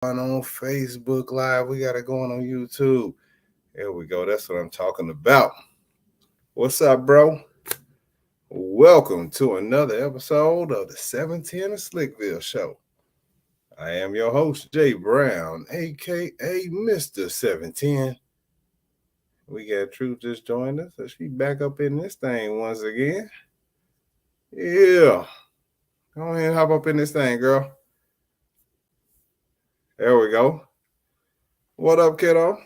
on Facebook Live. We got it going on YouTube. There we go. That's what I'm talking about. What's up, bro? Welcome to another episode of the 710 Slickville Show. I am your host, Jay Brown, aka Mr. 710. We got Truth just joined us. So she back up in this thing once again. Yeah. Go ahead and hop up in this thing, girl. There we go. What up, kiddo?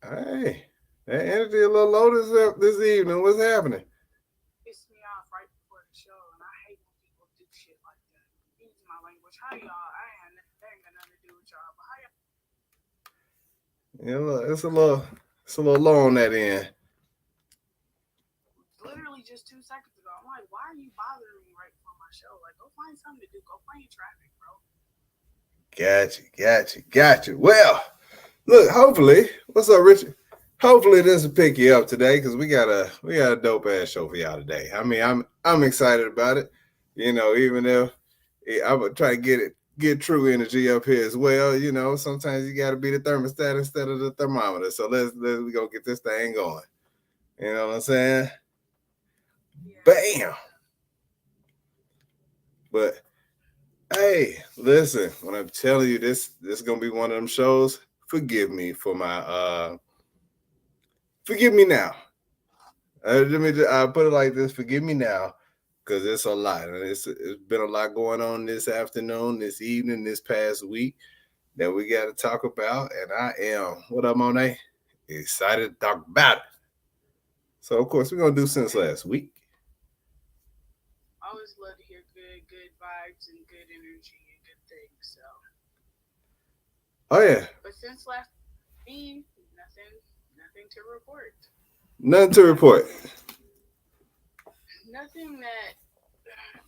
Hey, that energy a little low this evening. What's happening? Pissed me off right before the show, and I hate when people do shit like that. Use my language. How y'all? That ain't got nothing to do with y'all, but how y'all? Yeah, it's a little low on that end. Literally just 2 seconds ago, I'm like, why are you bothering me right before my show? Like, go find something to do. Go play in traffic, bro. Gotcha. Well, look, hopefully, what's up, Richard? Hopefully this will pick you up today because we got a dope ass show for y'all today. I mean, I'm excited about it. You know, even if I would try to get true energy up here as well. You know, sometimes you got to be the thermostat instead of the thermometer. So let's we gonna get this thing going. You know what I'm saying? Yeah. Bam. But hey, listen, when I'm telling you this is gonna be one of them shows. Forgive me for my forgive me now. I put it like this: forgive me now, because it's a lot, and it's been a lot going on this afternoon, this evening, this past week that we got to talk about, and I am what up, Monet? Excited to talk about it. So of course we're gonna do since last week. I always love to hear good vibes and good energy and good things. So. Oh yeah. But since last week, nothing to report. Nothing to report. Nothing that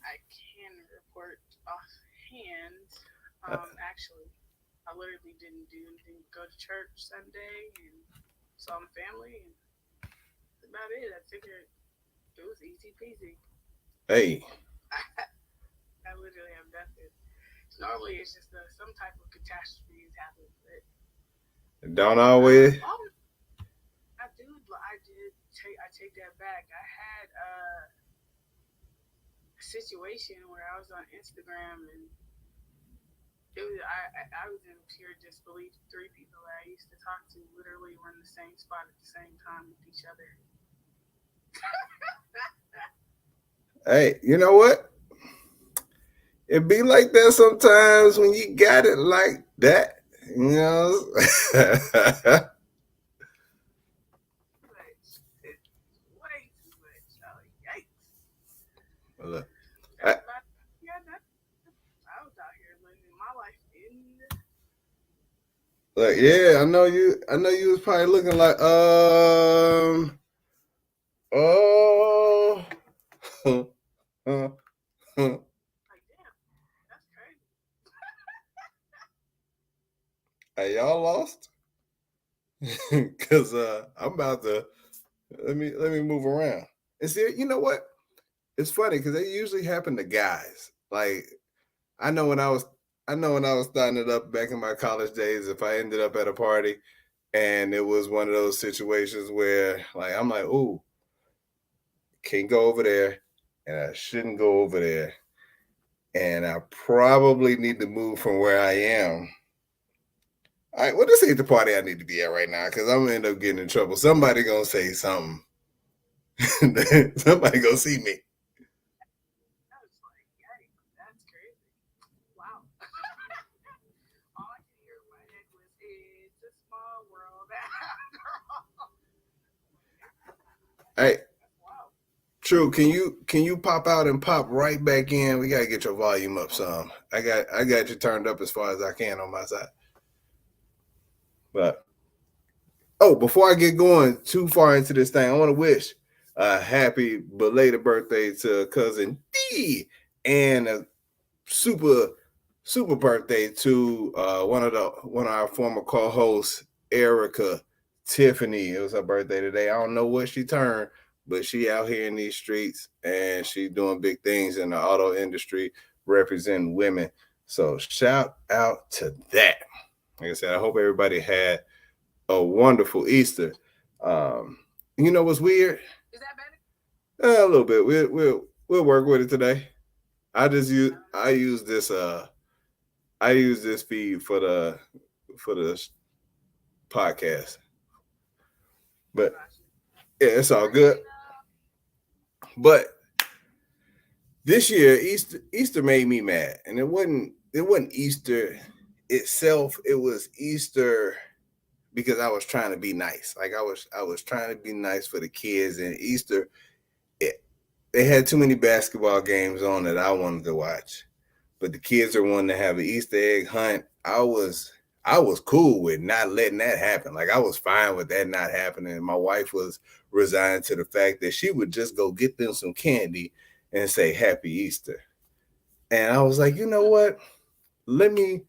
I can report offhand. Actually, I literally didn't do anything. Go to church Sunday and saw my family, and that's about it. I figured it was easy peasy. Hey. I literally have nothing. Normally, it's just some type of catastrophe is happening, but don't always. I take that back. I had a situation where I was on Instagram and I was in pure disbelief. 3 people that I used to talk to literally were in the same spot at the same time with each other. Hey, you know what? It be like that sometimes when you got it like that. You know. Way too much. Oh, yikes. Look, I was out here living my life in. Like, yeah, I know you was probably looking like oh Like, damn, that's crazy. Hey, y'all lost? Cause I'm about to let me move around. And see, you know what? It's funny because they usually happen to guys. Like I know when I was starting it up back in my college days, if I ended up at a party and it was one of those situations where like I'm like, ooh, can't go over there and I shouldn't go over there. And I probably need to move from where I am. All right, well, this ain't the party I need to be at right now because I'm gonna end up getting in trouble. Somebody gonna say something. Somebody gonna see me. I was like, yikes, that's crazy. Wow. All I could hear in my head was, it's a small world after all. Hey, That's wow. True, can you pop out and pop right back in? We gotta get your volume up some. I got you turned up as far as I can on my side. But before I get going too far into this thing, I want to wish a happy belated birthday to cousin D and a super birthday to one of our former co-hosts, Erica Tiffany. It was her birthday today. I don't know what she turned, but she out here in these streets and she doing big things in the auto industry. representing women. So shout out to that. Like I said, I hope everybody had a wonderful Easter. Um, you know what's weird? Is that better? A little bit. We'll work with it today. I use this feed for the podcast. But yeah, it's all good. But this year, Easter made me mad, and it wasn't Easter itself. It was Easter because I was trying to be nice. Like I was trying to be nice for the kids, and Easter, it, they had too many basketball games on that I wanted to watch. But the kids are wanting to have an Easter egg hunt. I was cool with not letting that happen. Like I was fine with that not happening. My wife was resigned to the fact that she would just go get them some candy and say Happy Easter. And I was like, you know what? Let me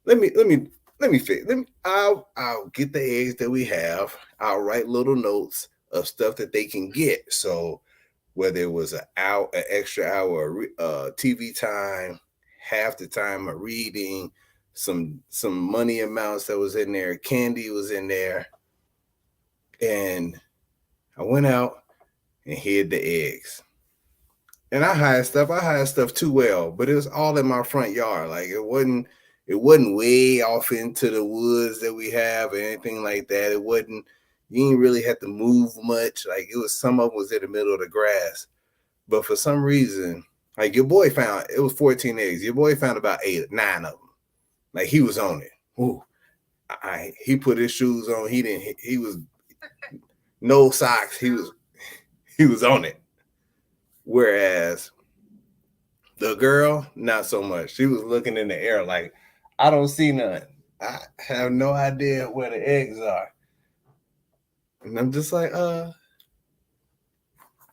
let me let me let me fix. I'll get the eggs that we have. I'll write little notes of stuff that they can get. So whether it was an extra hour of TV time, half the time of reading, some money amounts that was in there, candy was in there, and I went out and hid the eggs. And I hide stuff too well, but it was all in my front yard. Like it wasn't way off into the woods that we have or anything like that. It wasn't you didn't really have to move much. Like it was some of it was in the middle of the grass. But for some reason, like your boy found it was 14 eggs. Your boy found about 9 of them. Like he was on it. Ooh. He put his shoes on. He was no socks. He was on it. Whereas the girl, not so much. She was looking in the air like, I don't see none. I have no idea where the eggs are. And I'm just like,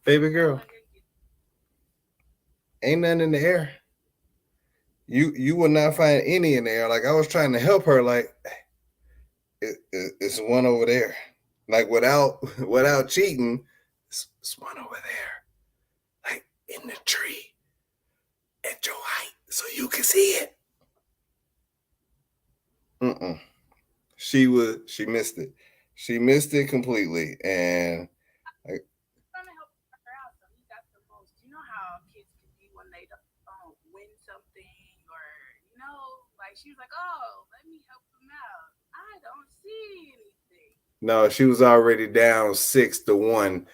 baby girl, ain't nothing in the air. You will not find any in the air. Like I was trying to help her, like it's one over there. Like without cheating, it's one over there. Like in the tree at your height, so you can see it. Mm-mm. She missed it. She missed it completely. And like, Trying to help her out, so he got the most. You know how kids can be when they don't win something, or like she was like, "Oh, let me help him out. I don't see anything." no, she was already down 6-1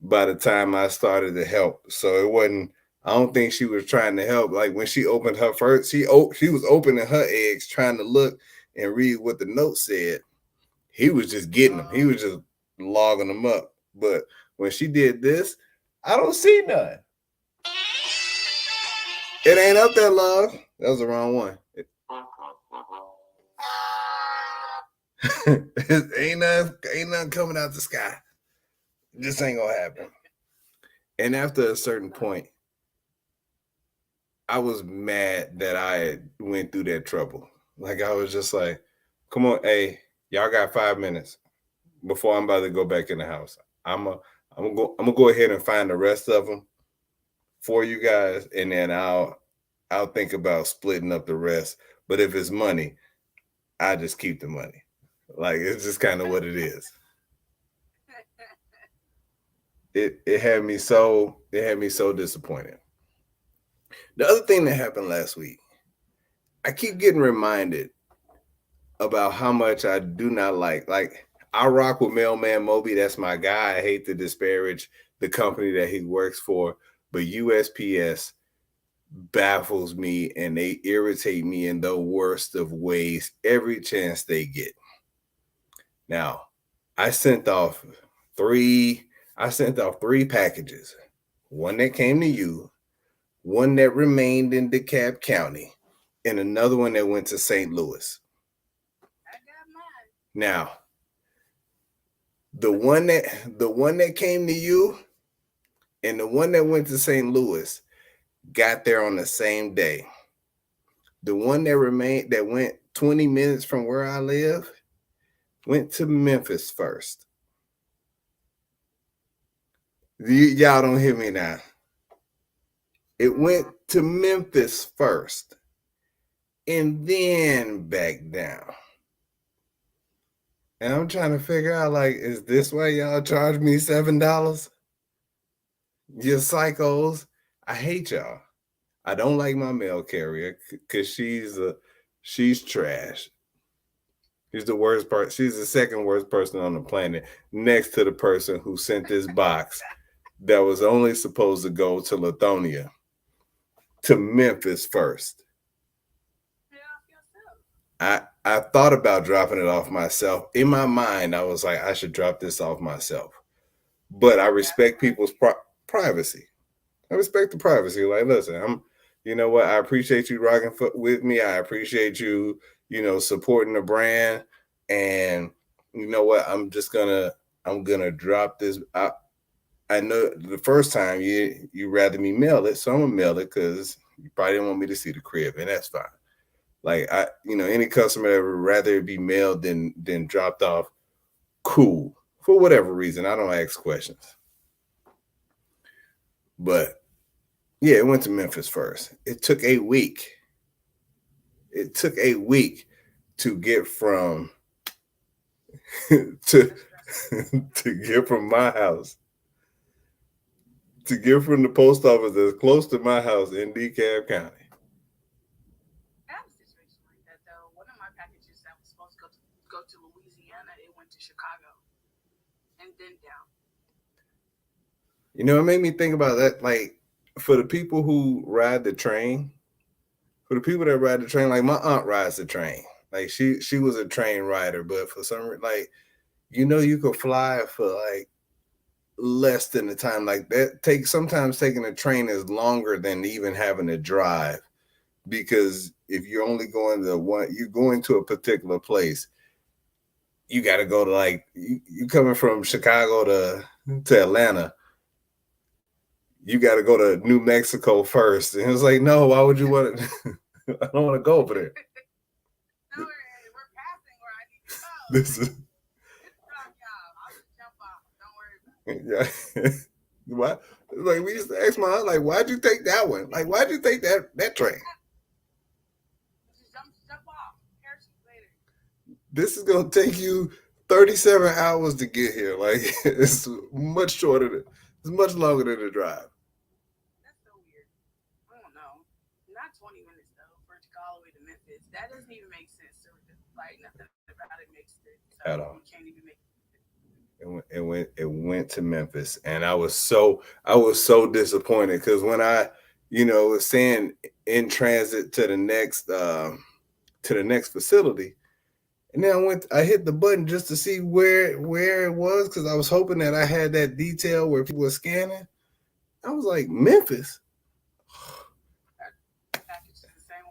by the time I started to help. So it wasn't. I don't think she was trying to help. Like when she opened her first, she was opening her eggs, trying to look and read what the note said. He was just getting them. He was just logging them up. But when she did this, I don't see none. It ain't up there, love. That was the wrong one. ain't nothing coming out the sky. This ain't gonna happen. And after a certain point, I was mad that I went through that trouble. Like I was just like, come on, hey, y'all got 5 minutes before I'm about to go back in the house. I'm gonna go ahead and find the rest of them for you guys, and then I'll think about splitting up the rest. But if it's money, I just keep the money. Like it's just kind of what it is. It had me so disappointed. The other thing that happened last week, I keep getting reminded about how much I do not like I rock with Mailman Moby. That's my guy. I hate to disparage the company that he works for, but USPS baffles me and they irritate me in the worst of ways every chance they get. Now, I sent off three I sent off 3 packages. One that came to you, one that remained in DeKalb County, and another one that went to St. Louis. I got mine. Now, the one that came to you and the one that went to St. Louis got there on the same day. The one that went 20 minutes from where I live went to Memphis first. Y'all don't hear me now. It went to Memphis first and then back down. And I'm trying to figure out, like, is this why y'all charge me $7? You psychos. I hate y'all. I don't like my mail carrier because she's trash. She's the worst part. She's the second worst person on the planet, next to the person who sent this box that was only supposed to go to Lithonia, to Memphis first. I thought about dropping it off myself. In my mind, I was like, I should drop this off myself. But I respect people's privacy. I respect the privacy. Like, listen, you know what? I appreciate you rocking with me. I appreciate you, supporting the brand. And you know what? I'm gonna drop this. I know the first time you rather me mail it, so I'm gonna mail it because you probably didn't want me to see the crib, and that's fine. Like any customer that would rather it be mailed than dropped off, cool. For whatever reason, I don't ask questions. But yeah, it went to Memphis first. It took a week. It took a week to get from to get from my house, to get from the post office that's close to my house in DeKalb County. I have a situation like that though. One of my packages that was supposed to go to Louisiana, it went to Chicago and then down. It made me think about that. Like, for the people who ride the train, like my aunt rides the train. Like she was a train rider, but for some reason, like, you could fly for like less than the time. Like that sometimes taking a train is longer than even having to drive, because if you're only going you're going to a particular place, you got to go to, like, you coming from Chicago to Atlanta, you got to go to New Mexico first. And it's like, no, why would you want to? I don't want to go over there. No, we're passing where I need to go. This is. I'll just jump off. Don't worry about it. Yeah. Why? Like, we used to ask my aunt, like, why'd you take that one? Like, why'd you take that train? Just jump off. Parachute later. This is gonna take you 37 hours to get here. Like, it's much shorter. It's much longer than the drive. That's so weird. I don't know. Not 20 minutes though for it to go all the way to Memphis. That doesn't even make sense. Like, nothing about it makes sense. So At all. You can't even make It went to Memphis, and I was so disappointed, because when I was saying in transit to the next facility, and then I hit the button just to see where it was, because I was hoping that I had that detail where people were scanning. I was like, Memphis. that package is the same.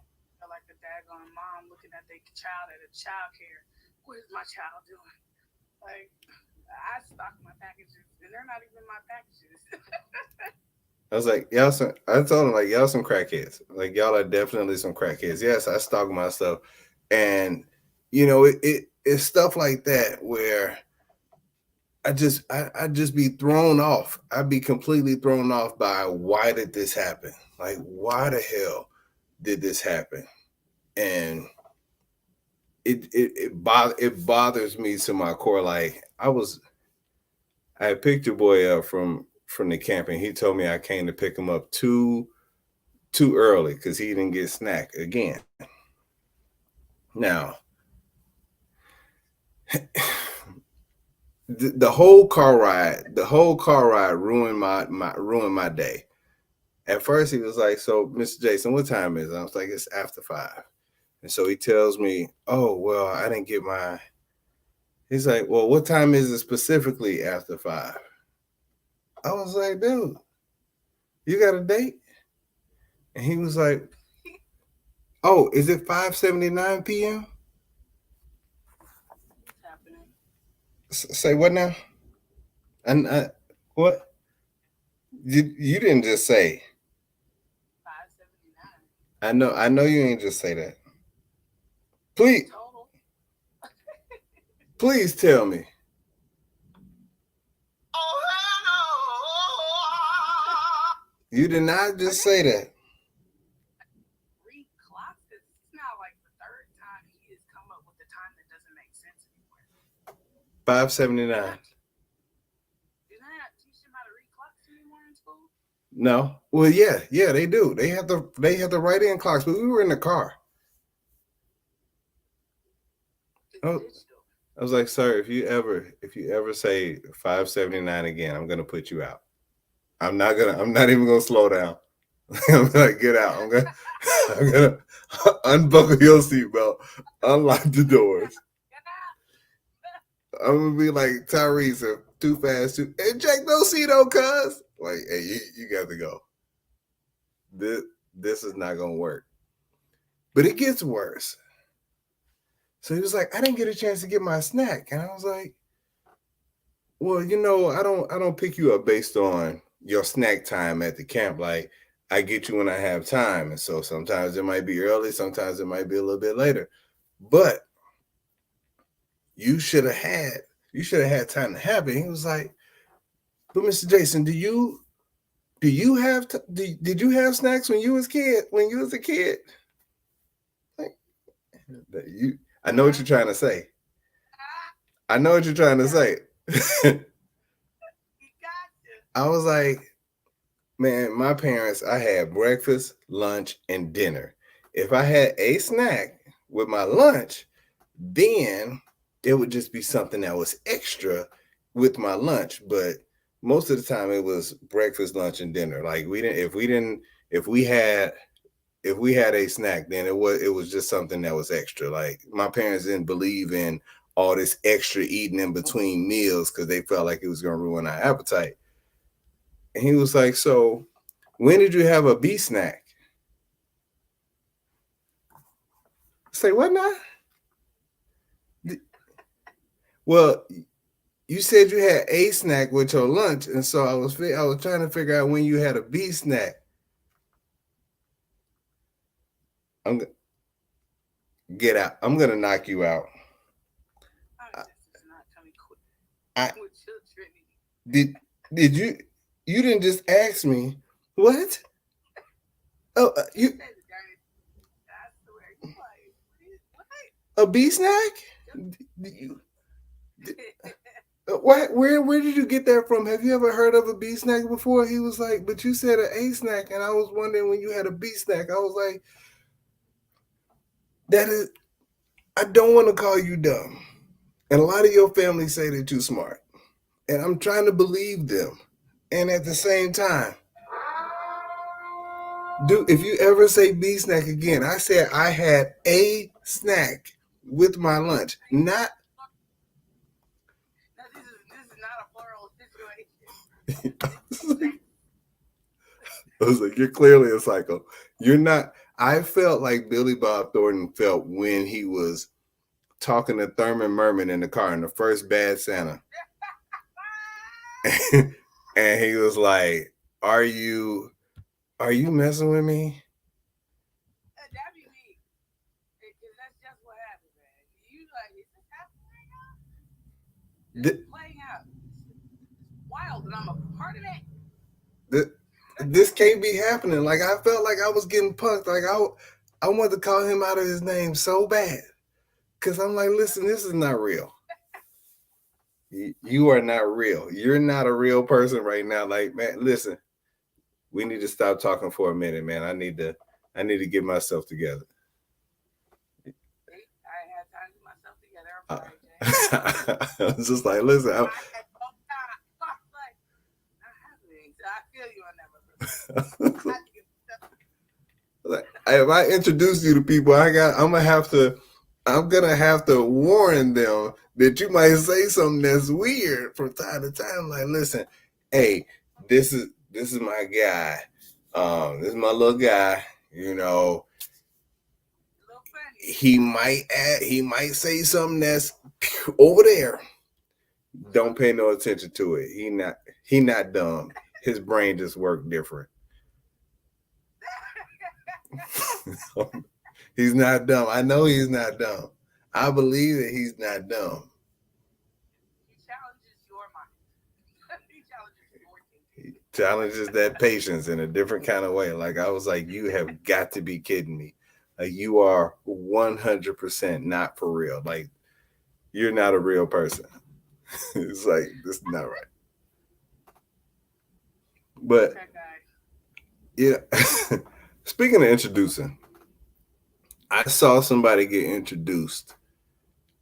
Like the daggone mom looking at their child at a child care. What is my child doing? Like, I stock my packages, and they're not even my packages. I was like, I told them, like, y'all some crackheads. Like, y'all are definitely some crackheads. Yes, I stock my stuff. And, it's stuff like that where I just be thrown off. I'd be completely thrown off by, why did this happen? Like, why the hell did this happen? And it bothers me to my core. Like, I picked your boy up from the camp, and he told me I came to pick him up too early because he didn't get snack again. Now, the whole car ride ruined my day. At first, he was like, "So, Mr. Jason, what time is it?" I was like, "It's after 5." And so he tells me, "Oh, well, I didn't get my." He's like, "Well, what time is it specifically after 5?" I was like, "Dude, you got a date?" And he was like, "Oh, is it 5:79 p.m.?" What's happening? Say what now? And what? You didn't just say. 579. I know you ain't just say that. Please, Total. please tell me. You did not just say that. $5.79. Do they not teach them how to read clocks anymore in school? No. Well, yeah, they do. They have to write in clocks, but we were in the car. I was like, sir, if you ever say $5.79 again, I'm gonna put you out. I'm not even gonna slow down. I'm like, get out. I'm gonna unbuckle your seatbelt, unlock the doors. I'm gonna be like Tyrese, too fast, hey, Jack, no see though, cuz. Like, hey, you got to go. This is not gonna work. But it gets worse. So he was like, I didn't get a chance to get my snack. And I was like, well, I don't pick you up based on your snack time at the camp. Like, I get you when I have time. And so sometimes it might be early, sometimes it might be a little bit later. But you should have had time to have it. He was like, but Mr. Jason, did you have snacks when you was a kid? Like, I know what you're trying to say. I was like, man, my parents, I had breakfast, lunch, and dinner. If I had a snack with my lunch, then it would just be something that was extra with my lunch. But most of the time it was breakfast, lunch, and dinner. Like if we had a snack, then it was just something that was extra. Like, my parents didn't believe in all this extra eating in between meals because they felt like it was going to ruin our appetite. And he was like, so when did you have a B snack? Say what now? Well, you said you had a snack with your lunch, and so I was trying to figure out when you had a B snack. Get out. I'm gonna knock you out. Did you didn't just ask me what? Oh, you a B snack? Where did you get that from? Have you ever heard of a B snack before? He was like, but you said an A snack, and I was wondering when you had a B snack. I was like, I don't want to call you dumb. And a lot of your family say they're too smart. And I'm trying to believe them. And at the same time, dude, if you ever say B snack again, I said I had a snack with my lunch, not. This is not a plural situation. I was like, you're clearly a psycho. You're not. I felt like Billy Bob Thornton felt when he was talking to Thurman Merman in the car in the first Bad Santa. And he was like, are you messing with me? That'd be me. Because that's just what happens, man. You like, is this happening right now? It's playing out. It's wild, and I'm a part of that. This can't be happening. Like, I felt like I was getting punked. Like, I wanted to call him out of his name so bad. Because I'm like, listen, this is not real. You are not real. You're not a real person right now. Like, man, listen, we need to stop talking for a minute, man. I need to get myself together. I ain't had time to get myself together. I was just like, listen. I feel you on that. If I introduce you to people, I'm gonna have to warn them that you might say something that's weird from time to time. Like, listen, hey, this is my guy. This is my little guy. He might say something that's over there. Don't pay no attention to it. He not dumb. His brain just worked different. He's not dumb. I know he's not dumb. I believe that he's not dumb. He challenges your mind. He challenges your thinking. He challenges that patience in a different kind of way. Like, I was like, you have got to be kidding me. Like, you are 100% not for real. Like, you're not a real person. It's like, this is not right. But That guy. yeah, speaking of introducing, I saw somebody get introduced.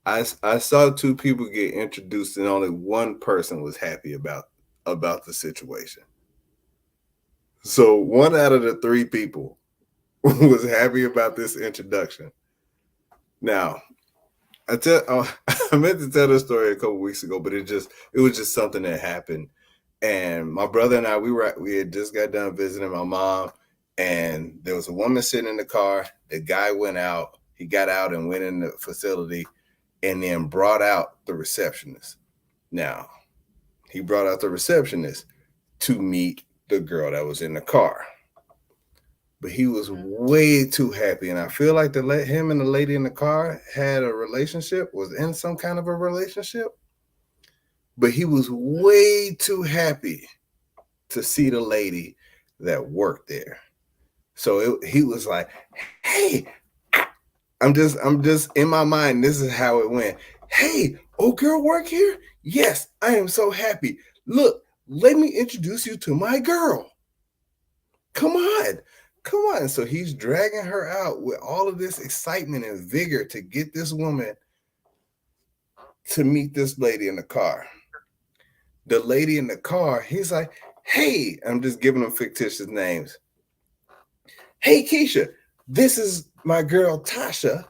I saw two people get introduced, and only one person was happy about the situation. So one out of the three people was happy about this introduction. Now, I meant to tell this story a couple weeks ago, but it was just something that happened. And my brother and I, we had just got done visiting my mom, and there was a woman sitting in the car. The guy went out. He got out and went in the facility, and then brought out the receptionist. Now, he brought out the receptionist to meet the girl that was in the car. But he was Mm-hmm. way too happy, and I feel like him and the lady in the car had a relationship, was in some kind of a relationship. But he was way too happy to see the lady that worked there. So he was like, "Hey, I'm just in my mind. This is how it went. Hey, old girl, work here? Yes, I am so happy. Look, let me introduce you to my girl. Come on, come on." So he's dragging her out with all of this excitement and vigor to get this woman to meet this lady in the car. The lady in the car, he's like, "Hey," I'm just giving them fictitious names. "Hey, Keisha, this is my girl Tasha.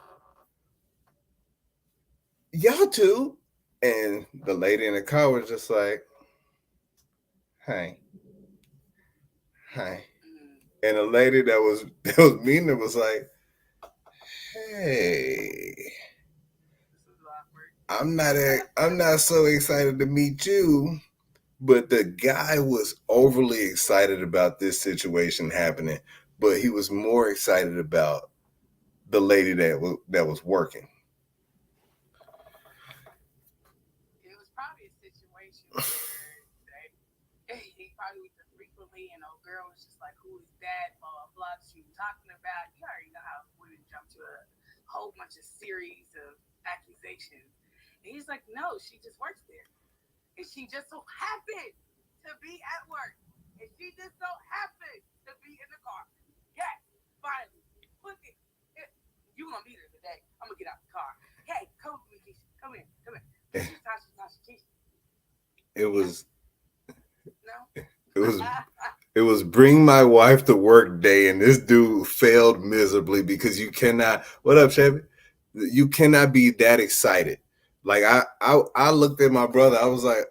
Y'all two." And the lady in the car was just like, "Hi, hi." And the lady that was meeting her was like, "Hey, This is awkward. I'm not so excited to meet you." But the guy was overly excited about this situation happening, but he was more excited about the lady that was working. It was probably a situation where he probably was there frequently, and old girl was just like, "Who is that?" Blah blah blah. She was talking about. You already know how women jump to a whole bunch of series of accusations, and he's like, "No, she just works there, and she just so happened to be at work, and she just so happened to be in the car. Yes, finally, look it. You gonna be there today? I'm gonna get out the car. Hey, come with me, Keisha. Come here, come here. Keisha, Tasha, Tasha, Keisha. It Yeah, was no." it was it was bring my wife to work day, and this dude failed miserably because you cannot. What up, Chevy? You cannot be that excited. Like I looked at my brother. I was like,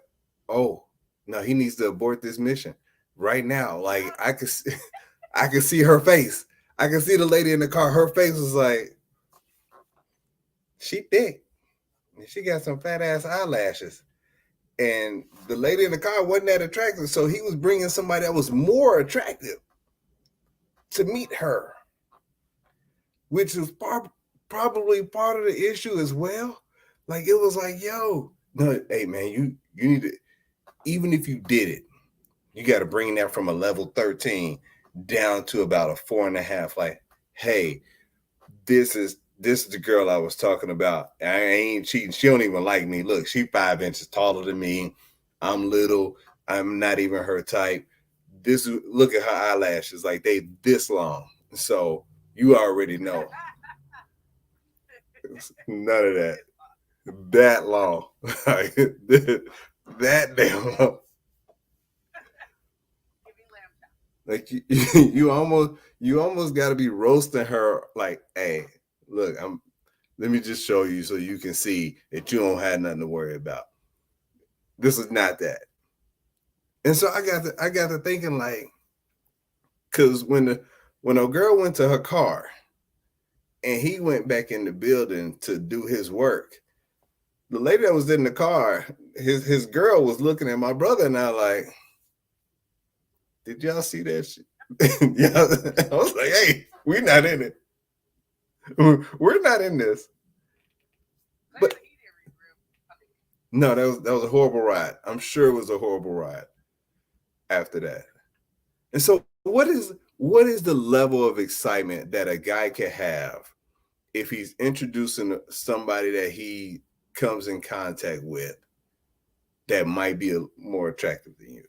"Oh no, he needs to abort this mission right now." Like I could see her face. I could see the lady in the car. Her face was like, she thick. She got some fat ass eyelashes. And the lady in the car wasn't that attractive. So he was bringing somebody that was more attractive to meet her, which was probably part of the issue as well. Like, it was like, yo, no, hey man, you need to, even if you did it, you got to bring that from a level 13 down to about a 4.5. Like, hey, this is the girl I was talking about. I ain't cheating. She don't even like me. Look, she 5 inches taller than me. I'm little. I'm not even her type. Look at her eyelashes. Like, they this long. So you already know. None of that. That long. Like, that damn long. Give me lamb chop. Like, you almost got to be roasting her. Like, hey, look, let me just show you so you can see that you don't have nothing to worry about. This is not that. And so I got to thinking, like, because when a girl went to her car and he went back in the building to do his work, the lady that was in the car, his girl was looking at my brother and I like, did y'all see that shit? Yeah, I was like, hey, we're not in it. We're not in this. But Clearly, he didn't read real. I mean, no, that was a horrible ride. I'm sure it was a horrible ride after that. And so what is the level of excitement that a guy can have if he's introducing somebody that he comes in contact with that might be more attractive than you?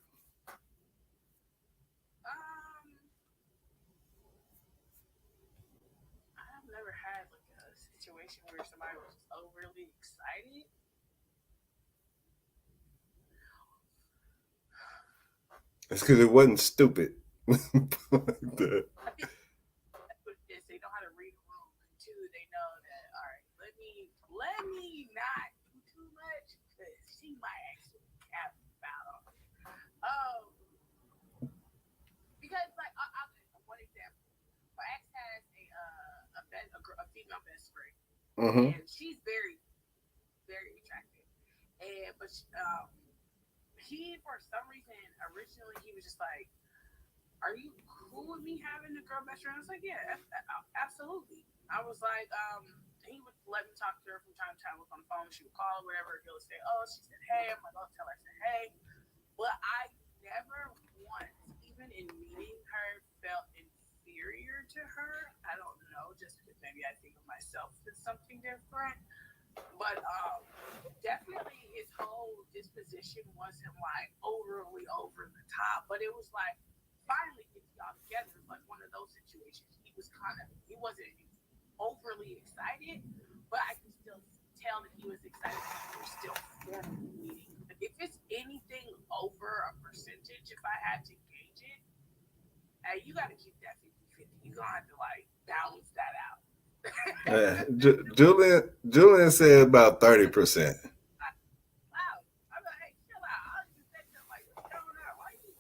I've never had like a situation where somebody was just overly excited. It's because it wasn't stupid. I think that's what it is. They know how to read a room, and two, they know that all right. Let me not do too much because she might actually cap out on me. Um, because like I'll give you one example. My ex has a female best friend, and she's very very attractive, and but he for some reason originally he was just like, "Are you cool with me having a girl best friend?" I was like, "Yeah, absolutely." I was like, he would let me talk to her from time to time. Look on the phone, she would call, whatever. He'll say, "Oh, she said hey." I'm like, "Oh, tell her I said hey." But I never once, even in meeting her, felt inferior to her. I don't know, just because maybe I think of myself as something different. But definitely his whole disposition wasn't like overly over the top, but it was like finally getting y'all together. It was like one of those situations. He wasn't overly excited, but I could still tell that he was excited that we were still formally meeting. But if it's anything over a percentage, if I had to gauge it, you got to keep that 50-50. You're going to have to like balance that out. Julian said about 30%. Wow. I'm like, hey, chill out. I was just saying, like, what's going on? Why you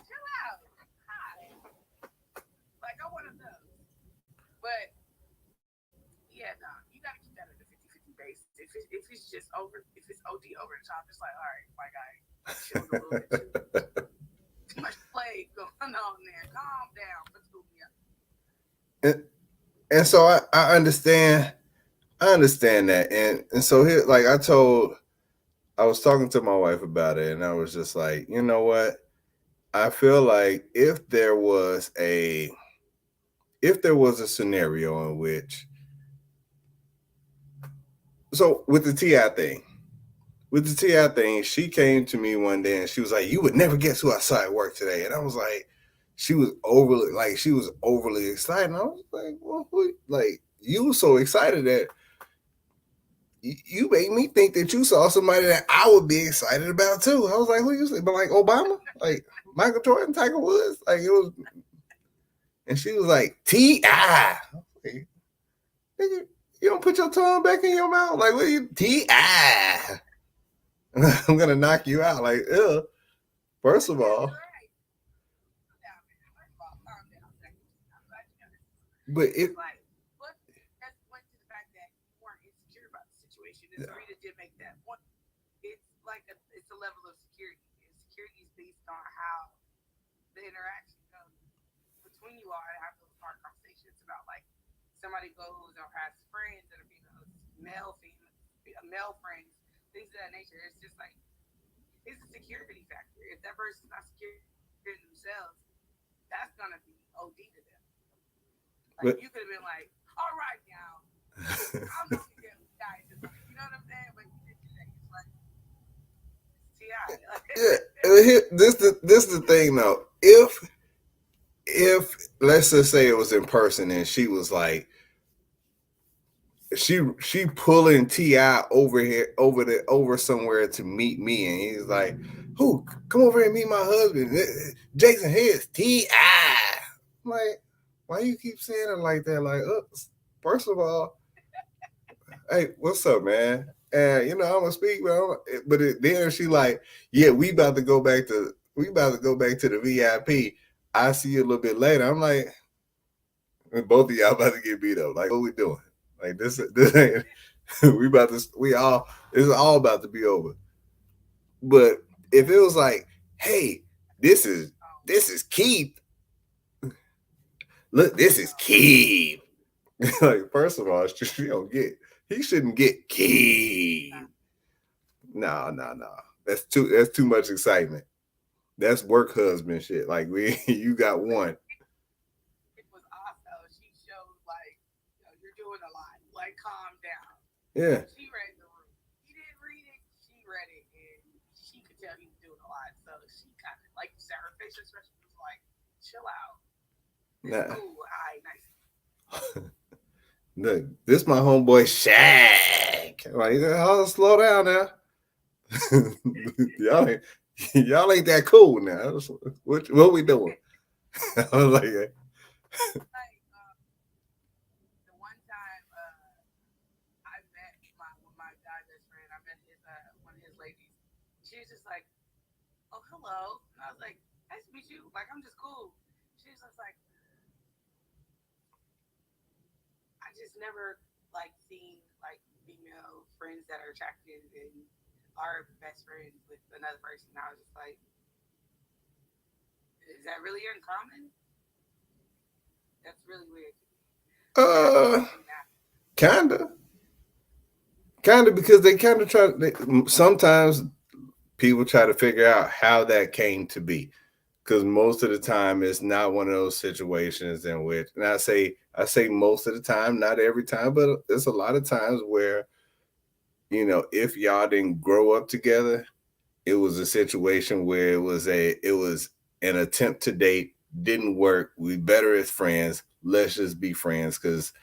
chill out? Hi. Like, I want to know. But yeah, no, you got to keep that at the 50-50 base. If it's just if it's OD over the top, it's like, all right, my guy, chilled a little bit too much play going on there. Calm down. Let's move me up. And so I understand that. And so here, like I was talking to my wife about it, and I was just like, you know what? I feel like if there was a scenario in which, so with the Ti thing, she came to me one day and she was like, "You would never guess who I saw at work today," and I was like, she was overly excited. And I was like, "Well, like you were so excited that you made me think that you saw somebody that I would be excited about too." I was like, "Who you say?" But like Obama, like Michael Jordan, Tiger Woods, like it was. And she was like, T.I. Like, nigga, you don't put your tongue back in your mouth? Like, what are you, T.I.? I'm going to knock you out. Like, ugh. First of all. But it. But that's went to the fact that you weren't insecure about the situation. And Sarita did make that point. It's like it's a level of security. And security is based on how the interaction goes between you all and have those hard conversations about like somebody goes or has friends that are male friends, things of that nature. It's just like it's a security factor. If that person's not secure in themselves, that's gonna be OD to them. Like you could have been like, all right now, I'm not gonna get guys, you know what I'm saying? But you didn't do that. It's like yeah, this is the thing though. If let's just say it was in person and she was like she pulling T.I. over here over somewhere to meet me, and he's like, "Who? Come over here and meet my husband, Jason Hicks, T.I." I'm like, why you keep saying it like that? Like, first of all, hey, what's up, man? And I'm gonna speak, but then she like, yeah, we about to go back to the VIP. I see you a little bit later. I'm like, both of y'all about to get beat up. Like, what we doing? Like this ain't it's all about to be over. But if it was like, hey, this is Keith. Look, this is Keith. Like, first of all, he shouldn't get Keith. No. That's too much excitement. That's work husband shit. Like you got one. It was also she showed like you're doing a lot. Like calm down. Yeah. She read the room. He tell he was doing a lot. So she kind of, like you said, her facial expression was like, chill out. It's Nah. cool. All right, nice. Look, this my homeboy Shaq. Like, slow down now. y'all ain't y'all ain't that cool now. What we doing? I was like, Like the one time I met my guy best friend, I met his one of his ladies. She was just like, "Oh, hello," and I was like, "Nice to meet you." Like, I'm just cool. She was just like, I just never like seen like female friends that are attractive and are best friends with another person. I was just like, is that really uncommon? That's really weird. But I think uh, it's in that. kinda, kinda, because they kind of try. Sometimes people try to figure out how that came to be, because most of the time it's not one of those situations in which, and I say most of the time, not every time, but there's a lot of times where if y'all didn't grow up together, it was a situation where it was an attempt to date, didn't work. We better as friends. Let's just be friends because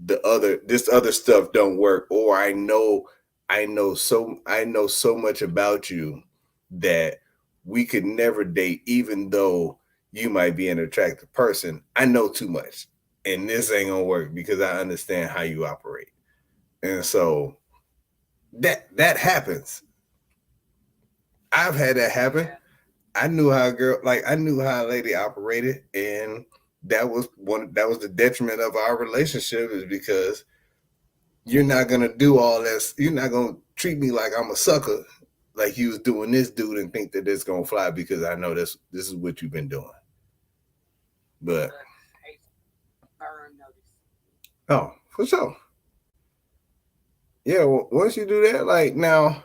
this other stuff don't work. Or I know so much about you that we could never date, even though you might be an attractive person. I know too much, and this ain't gonna work because I understand how you operate, and so that happens. I've had that happen. Yeah. I knew how a lady operated, and that was the detriment of our relationship, is because you're not gonna do all this. You're not gonna treat me like I'm a sucker, like you was doing this dude, and think that it's gonna fly because I know this is what you've been doing. But The hate burn notice. oh, for sure, yeah. Once you do that, like now,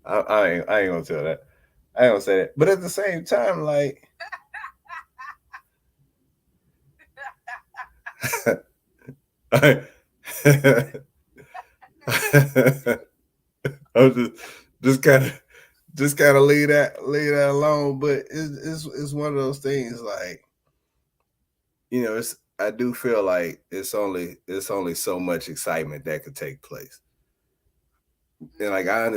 I ain't gonna tell that. I ain't gonna say that. But at the same time, like I, I'm just kind of leave that alone. But it's one of those things, like it's I do feel like it's only so much excitement that could take place. And like I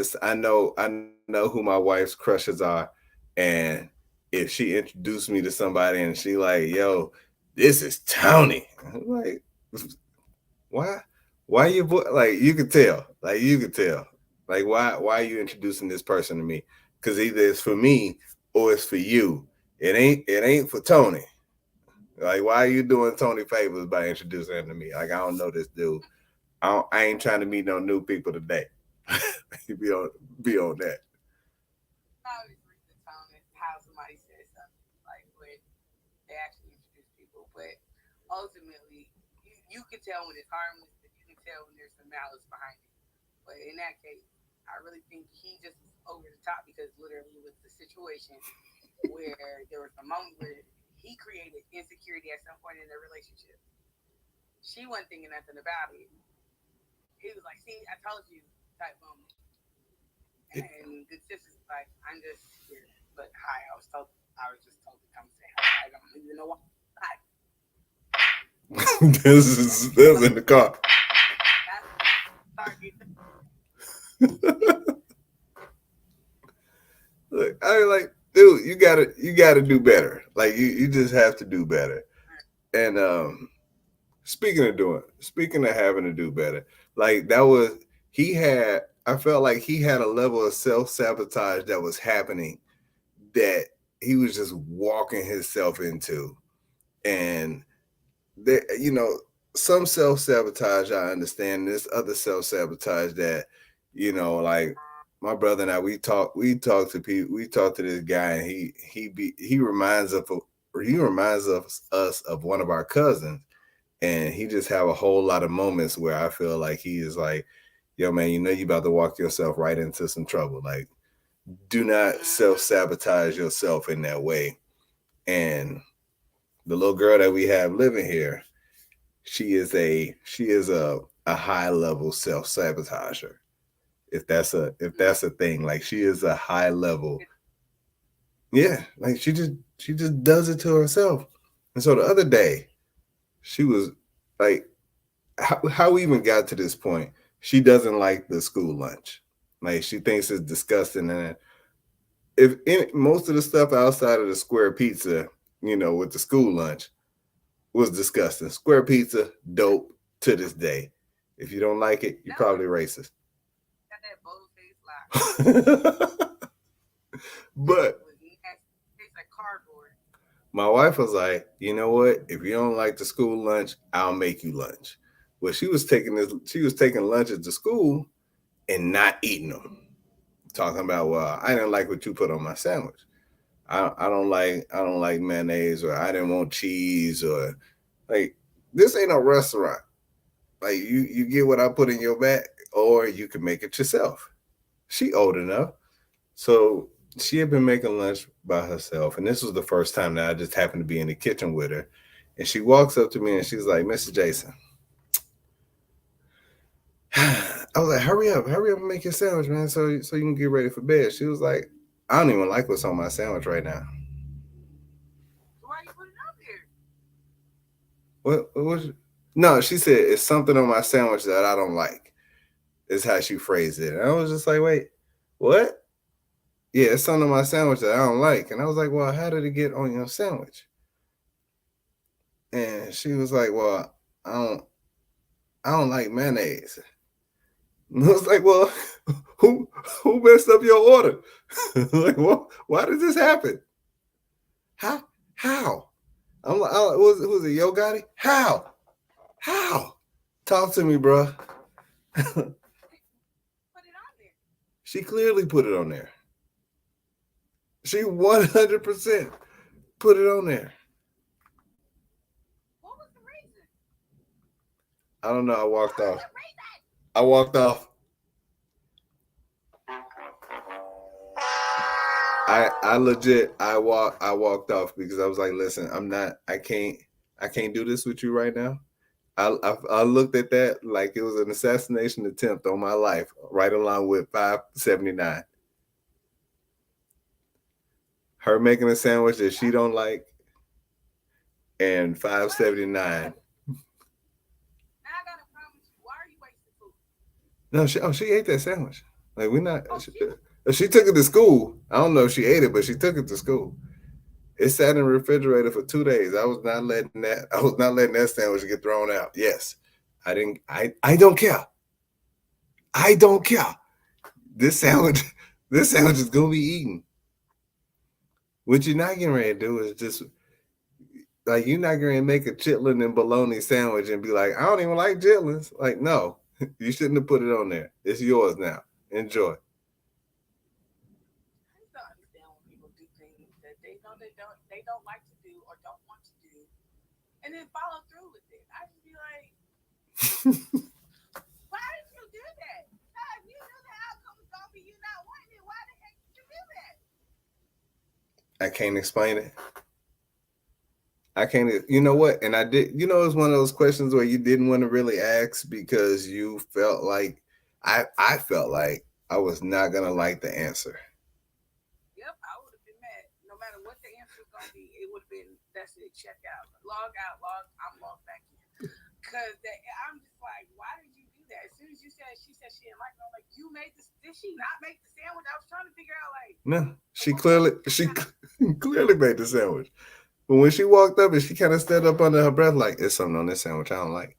know who my wife's crushes are, and if she introduced me to somebody and she like, yo, this is Tony, I'm like, why like you could tell, like why are you introducing this person to me? Because either it's for me or it's for you. It ain't for Tony. Like, why are you doing Tony favors by introducing him to me? Like, I don't know this dude. I ain't trying to meet no new people today. be on be on that. I always read the tone and how somebody says something, like when they actually introduce people. But ultimately, you can tell when it's harmless, and you can tell when there's some malice behind it. But in that case, I really think he just was over the top because literally it was the situation where there was a moment where he created insecurity at some point in their relationship. She wasn't thinking nothing about it. He was like, "See, I told you," type moment. And the sister's like, "I'm just here, but hi." I was just told to come say hi. I don't even know why. Hi. This is in the car. That's target. Look, I mean, like, dude, you gotta do better. Like, you just have to do better. And speaking of having to do better, like that was he had. I felt like he had a level of self sabotage that was happening, that he was just walking himself into. And there, some self sabotage I understand. There's other self sabotage that, like my brother and I, we talk to people, we talk to this guy, and he reminds us of one of our cousins, and he just have a whole lot of moments where I feel like he is like, yo man, you about to walk yourself right into some trouble. Like, do not self sabotage yourself in that way. And the little girl that we have living here, she is a high level self sabotager. if that's a thing. Like she is a high level. Yeah, like she just does it to herself. And so the other day, she was like, how we even got to this point? She doesn't like the school lunch. Like she thinks it's disgusting. And most of the stuff outside of the square pizza, with the school lunch, was disgusting. Square pizza, dope to this day. If you don't like it, you're probably racist. But my wife was like, you know what? If you don't like the school lunch, I'll make you lunch. Well, she was taking lunches to school and not eating them. Talking about, well, I didn't like what you put on my sandwich. I don't like mayonnaise, or I didn't want cheese, or like, this ain't a restaurant. Like you get what I put in your bag, or you can make it yourself. She old enough. So she had been making lunch by herself. And this was the first time that I just happened to be in the kitchen with her. And she walks up to me and she's like, Mr. Jason. I was like, hurry up and make your sandwich, man, so you can get ready for bed. She was like, I don't even like what's on my sandwich right now. Why you put it out there? What was? No, she said it's something on my sandwich that I don't like. Is how she phrased it. And I was just like, wait, what? Yeah, it's something on my sandwich that I don't like. And I was like, well, how did it get on your sandwich? And she was like, well, I don't like mayonnaise. And I was like, well, who messed up your order? Like, well, why did this happen? How? I'm like, who's it, Yo Gotti? How? Talk to me, bro. Put it on there. She clearly put it on there. She 100% put it on there. What was the reason? I don't know. I walked off. I legit I walked off because I was like, listen, I can't do this with you right now. I looked at that like it was an assassination attempt on my life, right along with 579. Her making a sandwich that she don't like, and 579. Now I gotta promise you, why are you wasting food? No, she ate that sandwich. Like, we're not. She took it to school. I don't know if she ate it, but she took it to school. It sat in the refrigerator for 2 days. I was not letting that sandwich get thrown out. Yes, I didn't. I don't care. I don't care. This sandwich is gonna be eaten. What you're not getting ready to do is just like, you're not going to make a chitlin and bologna sandwich and be like, I don't even like chitlins. Like, no, you shouldn't have put it on there. It's yours now. Enjoy. I just don't understand when people do things that they know they don't like to do or don't want to do, and then follow through with it. I just be like, why did you do that? If you knew the outcome was gonna be you not wanting it, why the heck did you do that? I can't explain it. I can't, you know what? And I did, it's one of those questions where you didn't want to really ask because you felt like, I felt like I was not going to like the answer. Yep, I would have been mad. No matter what the answer was going to be, it would have been, that's it, check out. Log out, I'm logged back in. Because I'm just like, why did you do that? As soon as she said she didn't like it, I'm like, you made this, did she not make the sandwich? I was trying to figure out, like. No, she clearly made the sandwich. But when she walked up and she kind of stood up under her breath, like, it's something on this sandwich I don't like.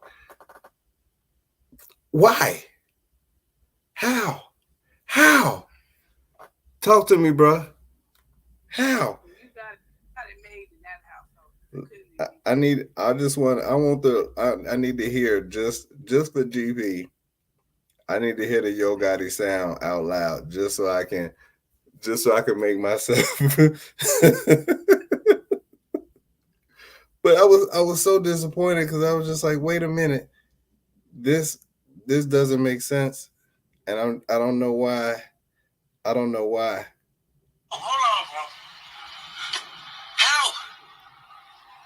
Why? How? Talk to me, bro. How? You got it made in that house. I need to hear just for GP. I need to hear the Yo Gotti sound out loud just so I can make myself. But I was so disappointed because I was just like, wait a minute, this doesn't make sense, and I don't know why. Hold on, bro. How?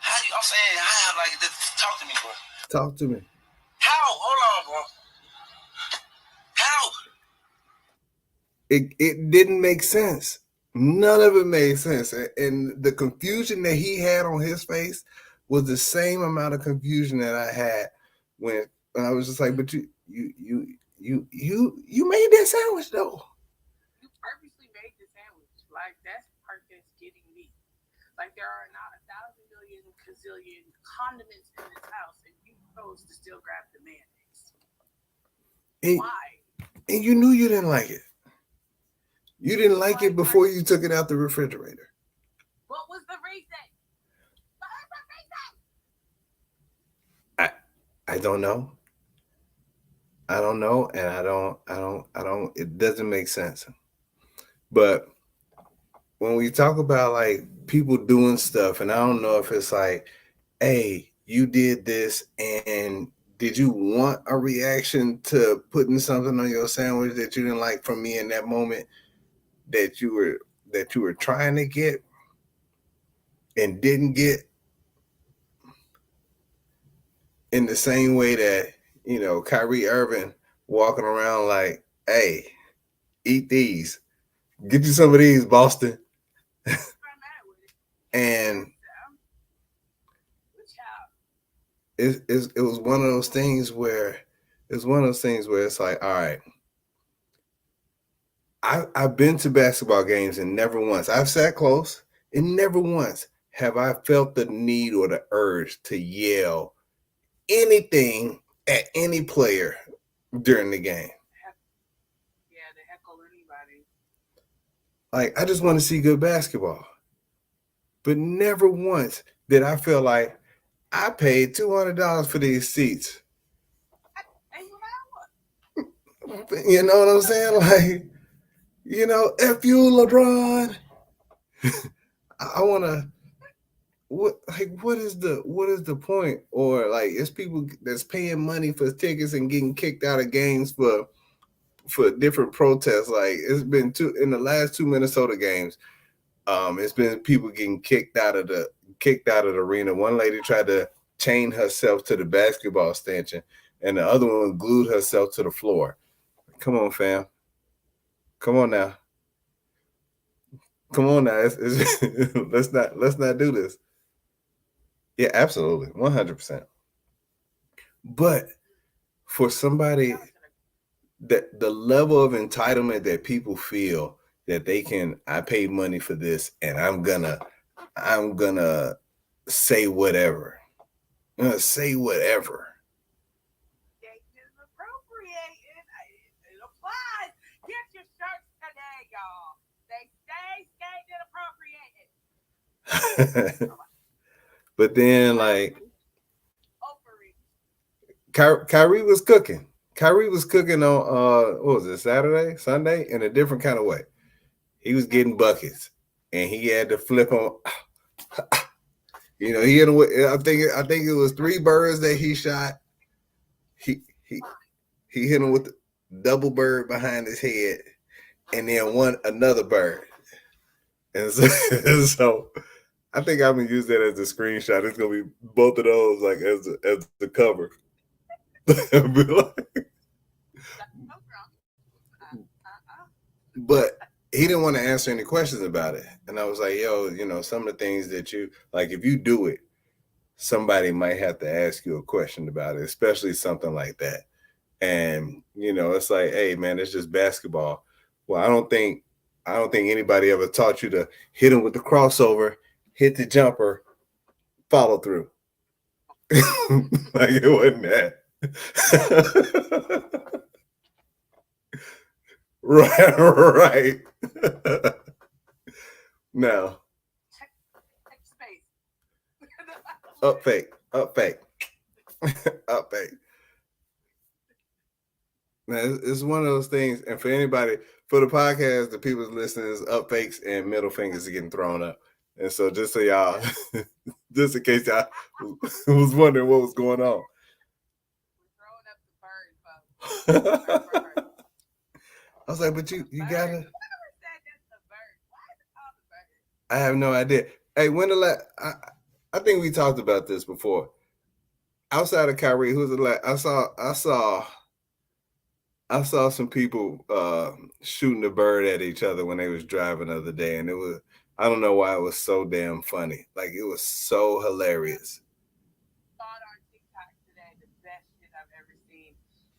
I'm saying how? Like, talk to me, bro. Talk to me. How? Hold on, bro. How? It didn't make sense. None of it made sense. And the confusion that he had on his face was the same amount of confusion that I had when I was just like, but you made that sandwich though. You purposely made the sandwich. Like, that's the part that's getting me. Like, there are not 1,000 million gazillion condiments in this house, and you chose to still grab the mayonnaise. Why? And you knew you didn't like it. You didn't like it before you took it out the refrigerator. What was the reason? What was the reason? I don't know. I don't know, and I don't. It doesn't make sense. But when we talk about like people doing stuff, and I don't know if it's like, hey, you did this, and did you want a reaction to putting something on your sandwich that you didn't like from me in that moment that you were trying to get and didn't get, in the same way that, you know, Kyrie Irving walking around like, hey, eat these. Get you some of these, Boston. And it was one of those things where it's like, all right, I've been to basketball games and never once, I've sat close and never once have I felt the need or the urge to yell anything at any player during the game. Yeah, to heckle anybody. Like, I just want to see good basketball. But never once did I feel like I paid $200 for these seats. You know what I'm saying? Like, you know, F you, LeBron. I want to. What is the point? Or like, it's people that's paying money for tickets and getting kicked out of games for different protests. Like, it's been in the last 2 Minnesota games. It's been people getting kicked out of the arena. One lady tried to chain herself to the basketball stanchion, and the other one glued herself to the floor. Come on, fam. Come on now. Come on now. Let's not do this. Yeah, absolutely, 100%. But for somebody that the level of entitlement that people feel that they can, I paid money for this, and I'm gonna say whatever. I'm gonna say whatever. They just appropriated. It applies. Get your shirts today, y'all. They stay appropriated. But then, like, Kyrie was cooking. Kyrie was cooking on what was it, Sunday, in a different kind of way. He was getting buckets, and he had to flip on. You know, he hit him with, I think it was 3 birds that he shot. He hit him with the double bird behind his head, and then another bird. And so I think I'm gonna use that as a screenshot. It's gonna be both of those, like, as the cover. But he didn't want to answer any questions about it. And I was like, yo, you know, some of the things that you, like, if you do it, somebody might have to ask you a question about it, especially something like that. And, you know, it's like, hey, man, it's just basketball. Well, I don't think anybody ever taught you to hit him with the crossover, hit the jumper, follow through. Like, it wasn't that. Right. Now, up fake. Now, it's one of those things, and for anybody, for the podcast, the people's listeners, up fakes and middle fingers are getting thrown up. And so, just so y'all, just in case y'all was wondering what was going on. We're throwing up the bird, folks. I was like, but you gotta. I have no idea. Hey, when I think we talked about this before. Outside of Kyrie, who's the last? I saw I saw some people shooting the bird at each other when they was driving the other day, and it was I don't know why it was so damn funny. Like it was so hilarious. Thought on TikTok today, the best shit I've ever seen.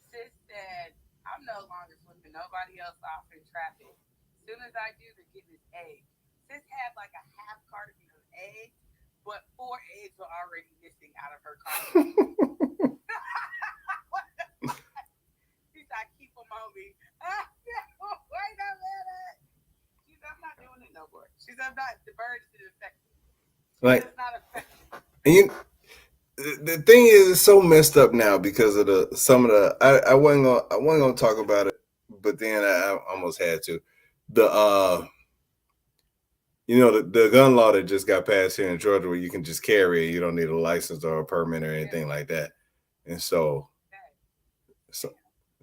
Sis said, I'm no longer flipping nobody else off in traffic. As soon as I do, they're getting this egg. Sis had like a half carton of eggs, but 4 eggs were already missing out of her carton. What the fuck? She said, I keep them on me. Wait a minute. She said, I'm not doing it no more. She said, I'm not, the bird is infected. Like, It's not affected. and the thing is, it's so messed up now because of some of the. I wasn't gonna talk about it, but then I almost had to. The the gun law that just got passed here in Georgia, where you can just carry it, you don't need a license or a permit or anything like that, and so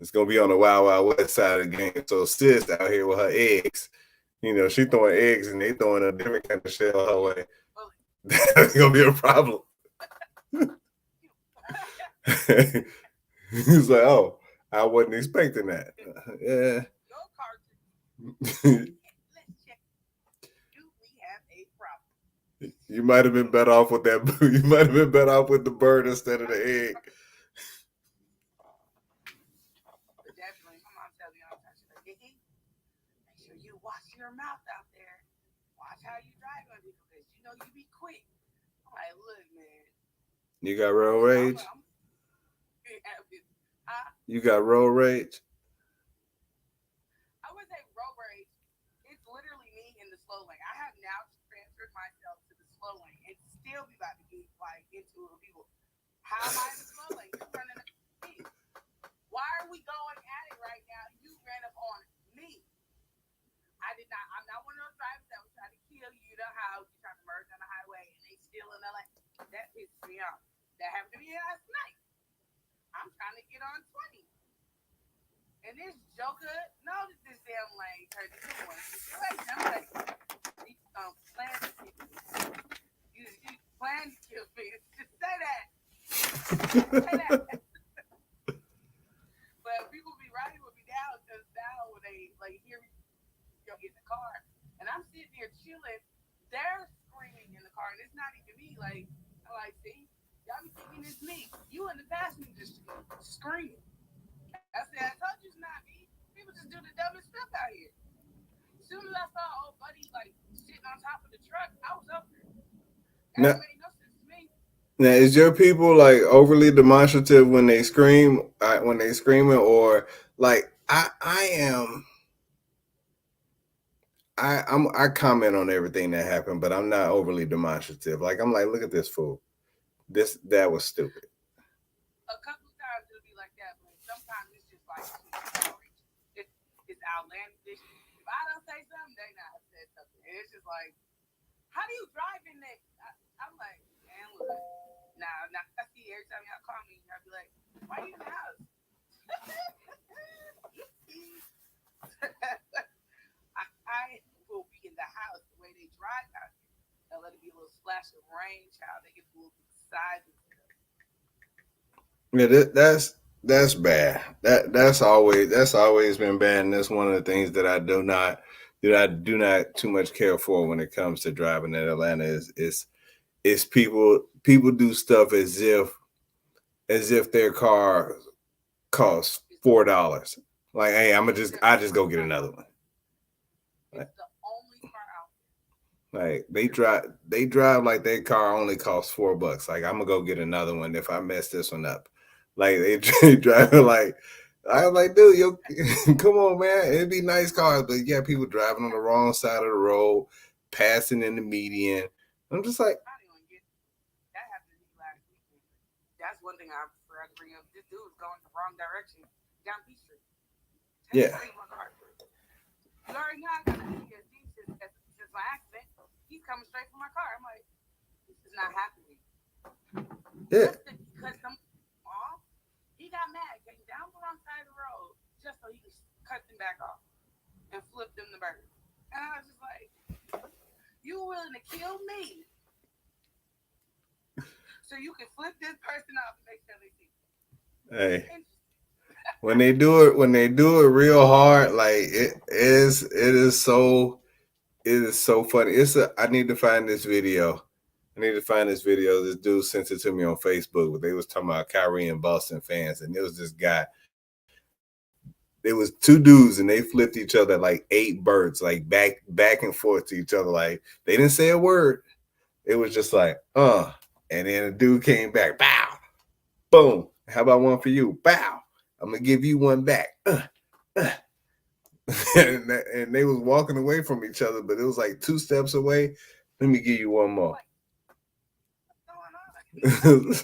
it's gonna be on the Wild Wild West side of the game. So sis out here with her eggs, she throwing eggs and they throwing a different kind of shell her way. That's gonna be a problem. He's like, oh, I wasn't expecting that. Yeah. You might have been better off with that. You might have been better off with the bird instead of the egg. Definitely, my mom tells me all the time. She's like, Nikki, make sure you wash your mouth out there. Watch how you drive on people because you be quick. I'm like, look, man. You got road rage? You got road rage? I would say road rage. It's literally me in the slow lane. I have now transferred myself to the slow lane and still be about to get like into the people. How am I in the slow lane? You're running up me. Why are we going at it right now? You ran up on me. I did not. I'm not one of those drivers that was trying to kill you. You know how you're trying to merge on the highway and they still in the lane. That pisses me off. That happened to me last night. I'm trying to get on 20. And this joker knows that this damn lane turned into one. You ain't nobody. You plan to kill me. You plan to kill me. Just say that. Say that. But people be riding with me now because now when they like hear me get in the car and I'm sitting there chilling, they're screaming in the car and it's not even me. Like, I'm like, see, y'all be thinking it's me. You in the passenger screaming. I said, I told you it's not me. People just do the dumbest stuff out here. As soon as I saw old buddy like sitting on top of the truck, I was up there. That made no sense to me. Now, is your people like overly demonstrative when they scream, when they screaming, or like I am? I comment on everything that happened, but I'm not overly demonstrative. Like I'm like, look at this fool. That was stupid. A couple of times it'll be like that, but sometimes it's just like it's outlandish. If I don't say something, they not said something. And it's just like, how do you drive in there? I'm like, man, look. Nah, I see every time y'all call me, I'll be like, why are you in the house? I will be in the house the way they drive out here. They'll let it be a little splash of rain, child. They get a little size and stuff. Yeah, that's bad. That's always been bad, and that's one of the things that I do not too much care for when it comes to driving in Atlanta. Is people do stuff as if their car costs $4. Like, hey, I just go get another one. It's the only car out there. Like they drive like their car only costs $4. Like I'm gonna go get another one if I mess this one up. Like they driving like I was like, dude, come on, man. It'd be nice cars, but you got people driving on the wrong side of the road, passing in the median. I'm just like, that happened to me last weekend. That's one thing I forgot to bring up. This dude was going the wrong direction down P Street. Yeah. You already know I got a PTSD since my accident. He's coming straight for my car. I'm like, this is not happening. Yeah. Because he got mad, came down the wrong side of the road just so he could cut them back off and flip them the bird. And I was just like, you were willing to kill me so you can flip this person off and make sure they see. Hey. when they do it real hard, like it is so funny. I need to find this video. This dude sent it to me on Facebook. But they was talking about Kyrie and Boston fans, and there was this guy. There was two dudes, and they flipped each other like 8 birds, like back and forth to each other. Like they didn't say a word. It was just like, and then the dude came back, bow, boom. How about one for you? Bow. I'm gonna give you one back. Uh. and they was walking away from each other, but it was like 2 steps away. Let me give you one more. And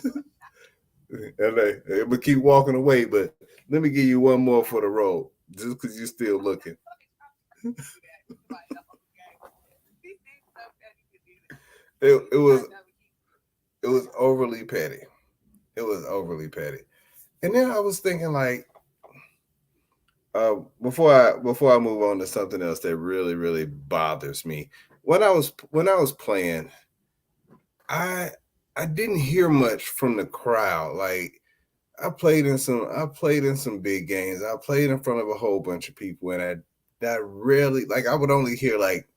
they would keep walking away, but let me give you one more for the road, just because you're still looking. It was overly petty. It was overly petty. And then I was thinking, like, before I move on to something else that really really bothers me, when I was playing, I I didn't hear much from the crowd. Like I played in some big games. I played in front of a whole bunch of people, and I rarely, like, I would only hear, like,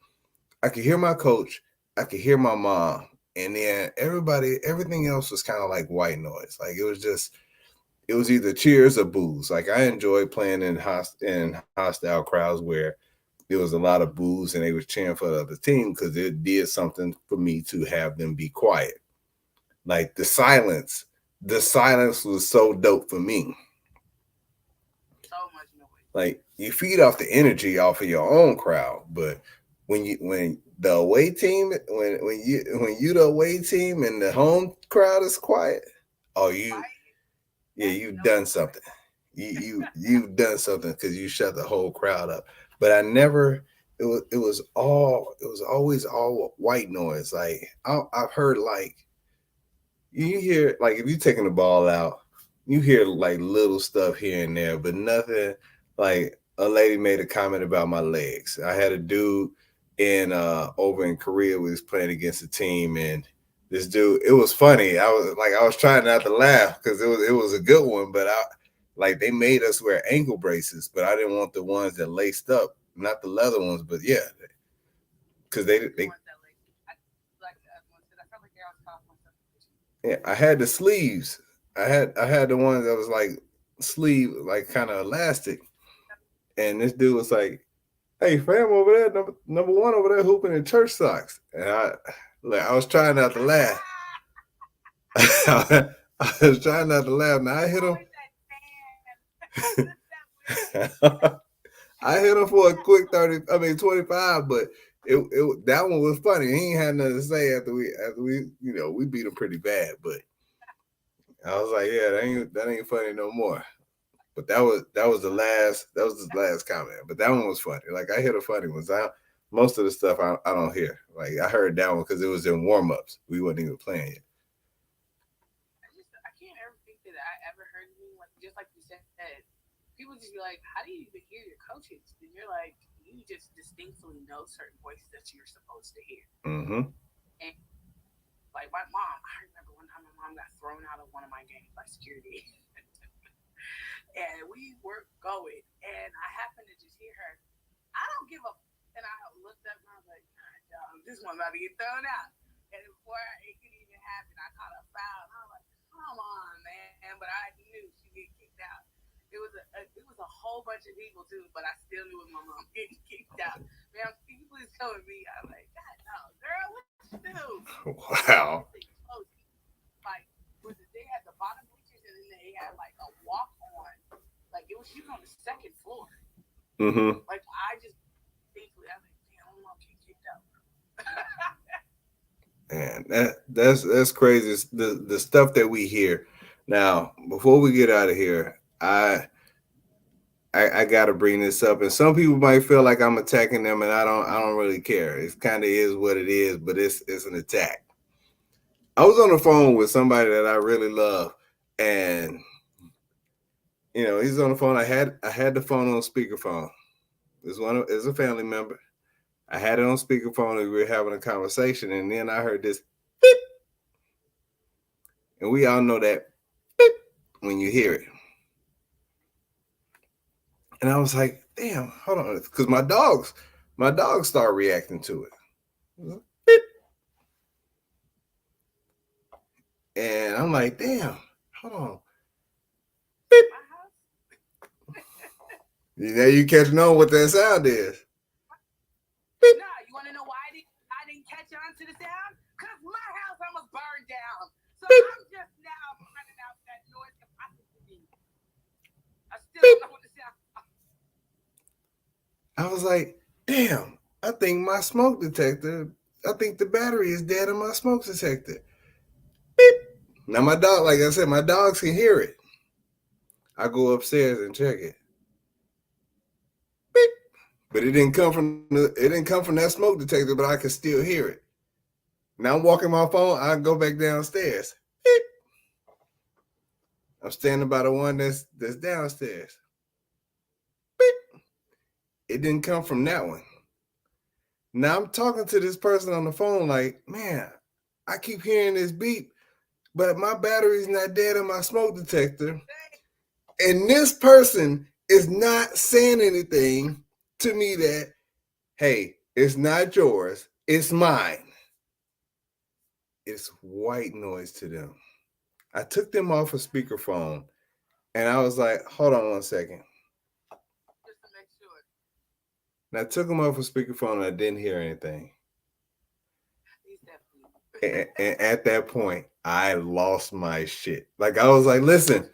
I could hear my coach, I could hear my mom, and then everything else was kind of like white noise. Like it was either cheers or boos. Like I enjoyed playing in hostile crowds where there was a lot of boos and they was cheering for the other team because it did something for me to have them be quiet. Like the silence was so dope for me. So much noise. Like you feed off the energy off of your own crowd, but when the away team when you the away team and the home crowd is quiet, oh you've done something. You've done something because you shut the whole crowd up. But I never. It was always all white noise. Like I've heard, like, you hear, like, if you're taking the ball out, you hear like little stuff here and there, but nothing. Like a lady made a comment about my legs. I had a dude in over in Korea, we was playing against a team, and this dude, it was funny. I was trying not to laugh because it was a good one, but I, like, they made us wear ankle braces, but I didn't want the ones that laced up, not the leather ones, but yeah, because they yeah, I had the sleeves. I had the ones that was like sleeve, like kind of elastic. And this dude was like, "Hey, fam, over there, number one over there hooping in church socks." And I was trying not to laugh. I was trying not to laugh. Now I hit him. I hit him for a quick 25, but that one was funny. He ain't had nothing to say after we we beat him pretty bad, but I was like, yeah, that ain't funny no more. But that was the last comment. But that one was funny. Like I hit a funny ones. Most of the stuff I don't hear. Like I heard that one because it was in warm ups. We wasn't even playing yet. I can't ever think that I ever heard anything like, just like you said. People just be like, "How do you even hear your coaches?" And you're like, you just distinctly know certain voices that you're supposed to hear. Mm-hmm. And like my mom, I remember one time my mom got thrown out of one of my games by security. And we were going, and I happened to just hear her, "I don't give a," and I looked up and I was like, "This one's about to get thrown out." And before it could even happen, I caught a foul, and I was like, "Come on, man!" But I knew she get kicked out. It was a whole bunch of people too, but I still knew it was my mom getting kicked out. Man, can you please come with me? I'm like, "God no, girl, what you do?" Wow. Like, they had the bottom bleachers, and then they had like a walk on. Like it was even on the second floor. Mm-hmm. Like I just basically, I was like, "Damn, my mom getting kicked out." Man, that's crazy. It's the stuff that we hear. Now, before we get out of here, I gotta bring this up, and some people might feel like I'm attacking them, and I don't really care. It kind of is what it is, but it's an attack. I was on the phone with somebody that I really love, and he's on the phone. I had the phone on speakerphone. It's a family member. I had it on speakerphone, and we were having a conversation, and then I heard this beep, and we all know that beep when you hear it. And I was like, damn, hold on. Because my dogs start reacting to it. Beep. And I'm like, damn, hold on. Beep. My house. Now you catching on what that sound is. Beep. Nah, you want to know why I didn't catch on to the sound? Because my house almost burned down. So Beep. I'm just now finding out that noise can possibly be. I still Beep. don't know what the sound. I was like, damn, I think my smoke detector, I think the battery is dead in my smoke detector. Beep. Now my dog, like I said, my dogs can hear it. I go upstairs and check it. Beep. But it didn't come from that smoke detector, but I can still hear it. Now I'm walking my phone, I go back downstairs. Beep. I'm standing by the one that's downstairs. Beep. It didn't come from that one. Now I'm talking to this person on the phone like, man, I keep hearing this beep, but my battery's not dead in my smoke detector. And this person is not saying anything to me that, hey, it's not yours, it's mine. It's white noise to them. I took them off a speakerphone and I was like, hold on 1 second. Just to make sure. And I took them off a speakerphone and I didn't hear anything. He's definitely. And at that point, I lost my shit. Like, I was like, listen,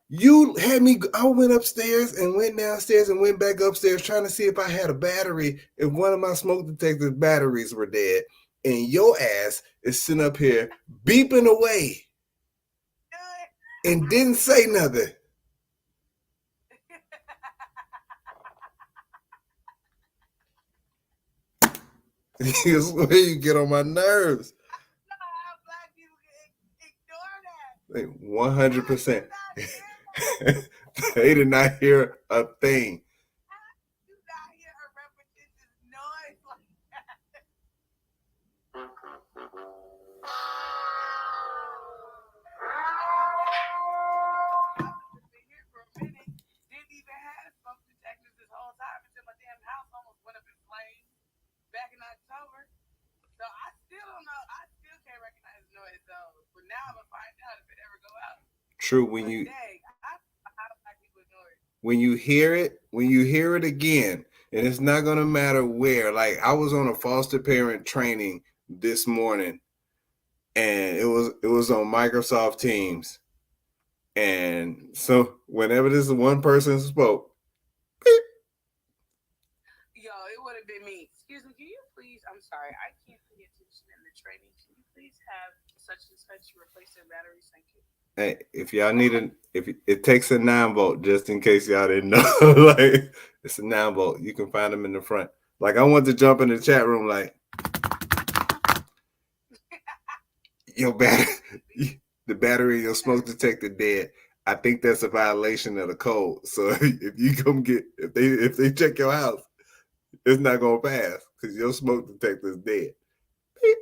you had me, I went upstairs and went downstairs and went back upstairs trying to see if I had a battery, if one of my smoke detector batteries were dead. And your ass is sitting up here beeping away and didn't say nothing. It's where you get on my nerves. No, how black people can ignore that. 100%. They did not hear a thing. Do not hear a repetitious noise like that. I've been here for a minute. Didn't even have smoke detectors this whole time until my damn house almost went up in flames back in October. So I still don't know. I still can't recognize the noise though. But now I'm gonna find out if it ever go out. True, But dang, how black people ignore it. when you hear it again, and it's not gonna matter where. Like, I was on a foster parent training this morning, and it was on Microsoft Teams. And so whenever this one person spoke, beep. Yo, it would have been me. Excuse me, can you please? I'm sorry, I can't pay attention in the training. Can you please have such and such replace their batteries? Thank you. Hey, if y'all need if it takes a 9-volt, just in case y'all didn't know, like, it's a 9-volt. You can find them in the front. Like, I want to jump in the chat room, like, your battery, the battery in your smoke detector dead. I think that's a violation of the code. So if you come get, if they check your house, it's not gonna pass because your smoke detector is dead. Beep.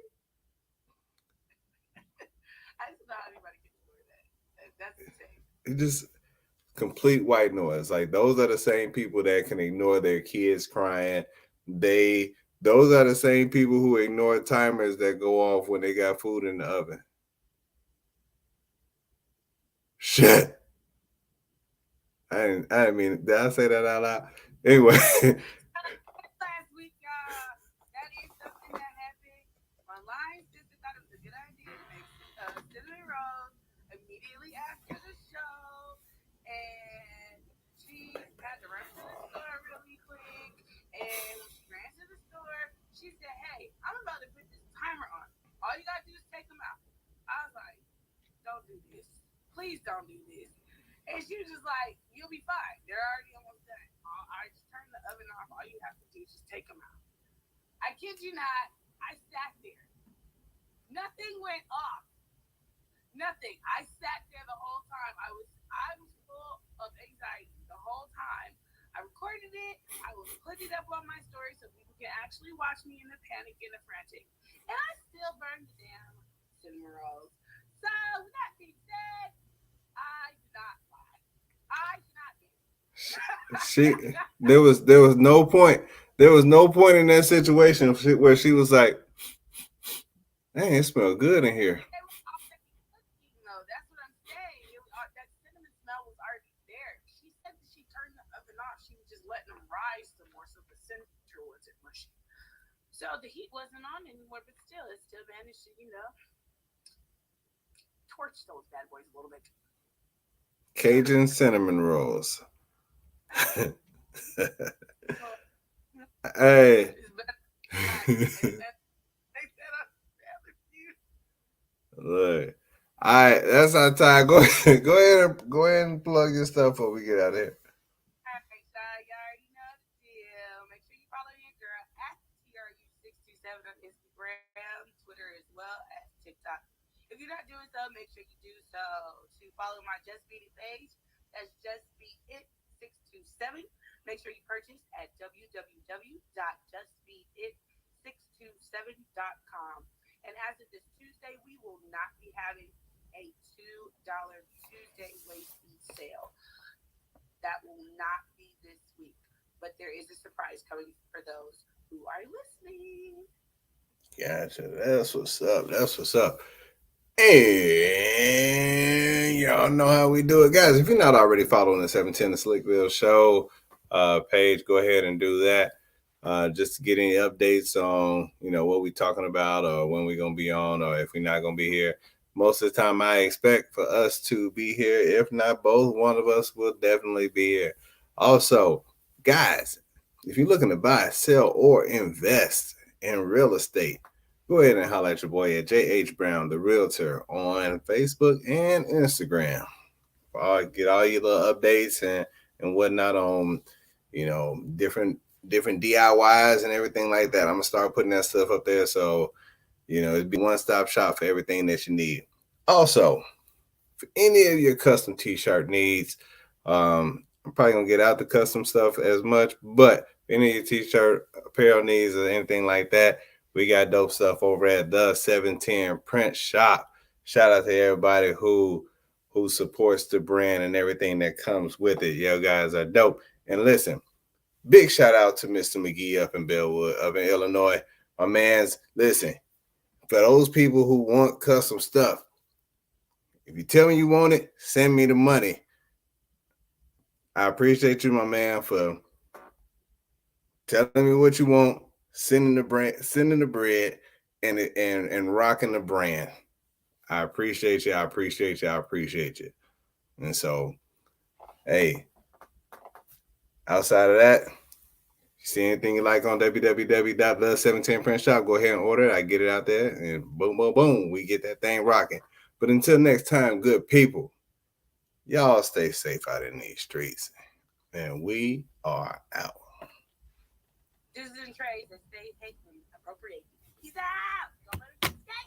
I just know how anybody can ignore that. That's insane. It just complete white noise. Like, those are the same people that can ignore their kids crying. Those are the same people who ignore timers that go off when they got food in the oven. Shit. I didn't mean, did I say that out loud? Anyway. Last week, y'all, that is something that happened. My line sister thought it was a good idea to make cinnamon rolls immediately after the show, and she had to run to the store really quick. And when she ran to the store, she said, "Hey, I'm about to put this timer on. All you gotta do is take them out." I was like, "Don't do this. Please don't do this." And she was just like, "You'll be fine. They're already almost done. I just turned the oven off. All you have to do is just take them out." I kid you not. I sat there. Nothing went off. Nothing. I sat there the whole time. I was full of anxiety the whole time. I recorded it. I was putting it up on my story so people can actually watch me in the panic and the frantic. And I still burned the damn cinnamon rolls. So with that being said, I did not lie. I did not get it. there was no point. There was no point in that situation where she was like, "Dang, it smells good in here." No, that's what I'm saying. That cinnamon smell was already there. She said that she turned the oven off. She was just letting them rise some more so the center wasn't mushy. So the heat wasn't on anymore, but still, it still managed to, torch those bad boys a little bit. Cajun cinnamon rolls. Hey. Look. All right, that's our time. Go ahead, go ahead and plug your stuff before we get out of here. All right, so you already know the deal. Make sure you follow your girl at TRU627 on Instagram, Twitter, as well as TikTok. If you're not doing so, make sure you do so. To follow my Just Beat It page, that's Just Beat It 627. Make sure you purchase at www.justbeatit627.com. And as of this Tuesday, we will not be having a $2 Tuesday late fee sale. That will not be this week, but there is a surprise coming for those who are listening. Gotcha. That's what's up. That's what's up. And y'all know how we do it. Guys, if you're not already following the 710 The Slickville Show page, go ahead and do that. Just to get any updates on, what we're talking about or when we're going to be on or if we're not going to be here. Most of the time, I expect for us to be here. If not both, one of us will definitely be here. Also, guys, if you're looking to buy, sell, or invest in real estate, go ahead and holler at your boy at JH Brown, the Realtor, on Facebook and Instagram. Get all your little updates and whatnot on, different DIYs and everything like that. I'm gonna start putting that stuff up there, so it'd be one-stop shop for everything that you need. Also, for any of your custom t-shirt needs, I'm probably gonna get out the custom stuff as much, but any of your t-shirt apparel needs or anything like that, we got dope stuff over at the 710 Print Shop. Shout out to everybody who supports the brand and everything that comes with it. Yo, guys are dope. And listen, big shout out to Mr. McGee up in Bellwood, up in Illinois. My man's, listen, for those people who want custom stuff, if you tell me you want it, send me the money. I appreciate you, my man, for telling me what you want, sending the bread, and rocking the brand. I appreciate you. I appreciate you. I appreciate you. And so, hey, outside of that, you see anything you like on www.the710print shop, go ahead and order it. I get it out there, and boom, boom, boom, we get that thing rocking. But until next time, good people, y'all stay safe out in these streets. And we are out. This is in trays and stay hating appropriate. Peace out. Don't let it stay